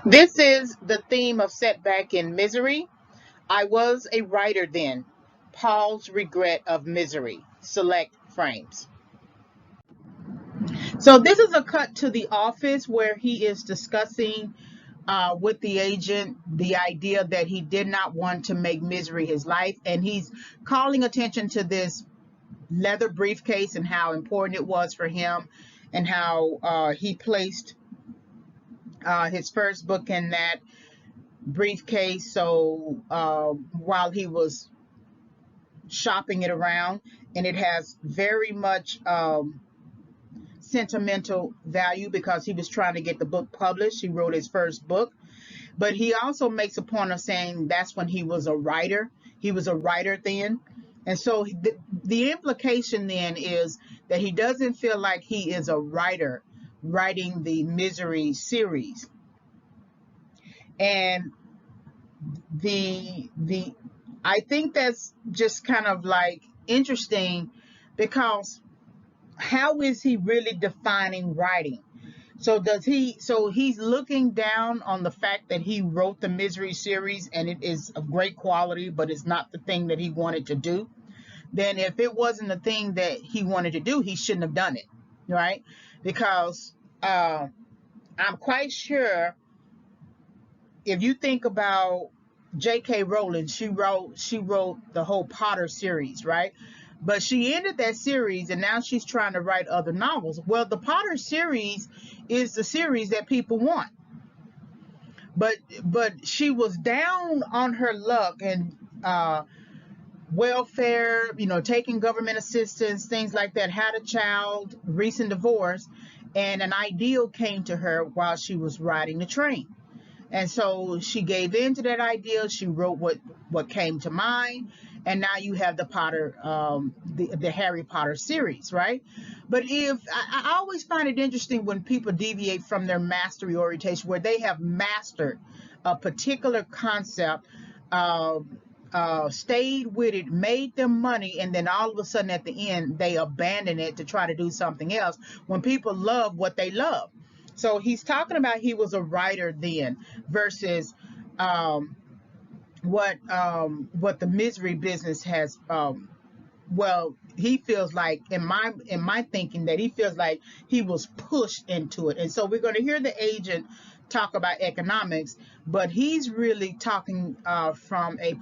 This is the theme of Setback and Misery. I was a writer then. Paul's regret of misery. Select frames. So this is a cut to the office where he is discussing with the agent the idea that he did not want to make misery his life, and he's calling attention to this leather briefcase and how important it was for him, and how he placed his first book in that briefcase. So while he was shopping it around, and it has very much sentimental value because he was trying to get the book published. He wrote his first book, but he also makes a point of saying that's when he was a writer. He was a writer then. And so the implication then is that he doesn't feel like he is a writer writing the Misery series. And the I think that's just kind of like interesting, because how is he really defining writing? So he's looking down on the fact that he wrote the Misery series and it is of great quality, but it's not the thing that he wanted to do. Then if it wasn't the thing that he wanted to do, he shouldn't have done it, right? Because I'm quite sure, if you think about J.K. Rowling, she wrote the whole Potter series, right? But she ended that series and now she's trying to write other novels. Well, the Potter series is the series that people want. But she was down on her luck and welfare, taking government assistance, things like that, had a child, recent divorce, and an ideal came to her while she was riding the train. And so she gave in to that idea. She wrote what came to mind, and now you have the Potter, the Harry Potter series, right? But if I always find it interesting when people deviate from their mastery orientation, where they have mastered a particular concept, stayed with it, made them money, and then all of a sudden at the end they abandon it to try to do something else. When people love what they love. So he's talking about he was a writer then versus what the Misery business has. Well, he feels like, in my thinking, that he feels like he was pushed into it. And so we're going to hear the agent talk about economics, but he's really talking from a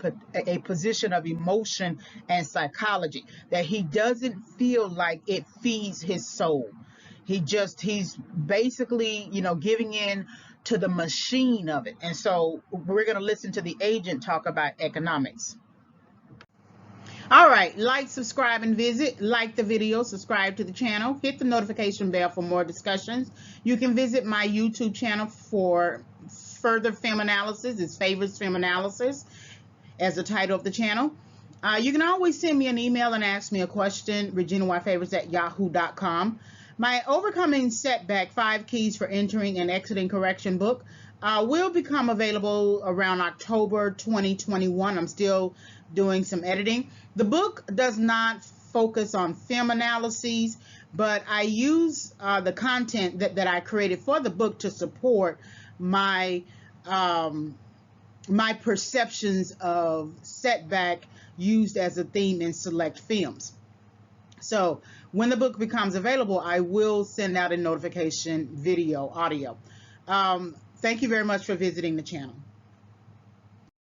position of emotion and psychology, that he doesn't feel like it feeds his soul. He's basically, giving in to the machine of it. And so we're going to listen to the agent talk about economics. All right, like, subscribe, and visit. Like the video, subscribe to the channel, hit the notification bell for more discussions. You can visit my YouTube channel for further film analysis. It's Favorites Film Analysis as the title of the channel. You can always send me an email and ask me a question, reginayfavorites@yahoo.com. My Overcoming Setback, 5 Keys for Entering and Exiting Correction book will become available around October 2021. I'm still doing some editing. The book does not focus on film analyses, but I use the content that I created for the book to support my my perceptions of setback used as a theme in select films. So when the book becomes available, I will send out a notification, video, audio. Thank you very much for visiting the channel.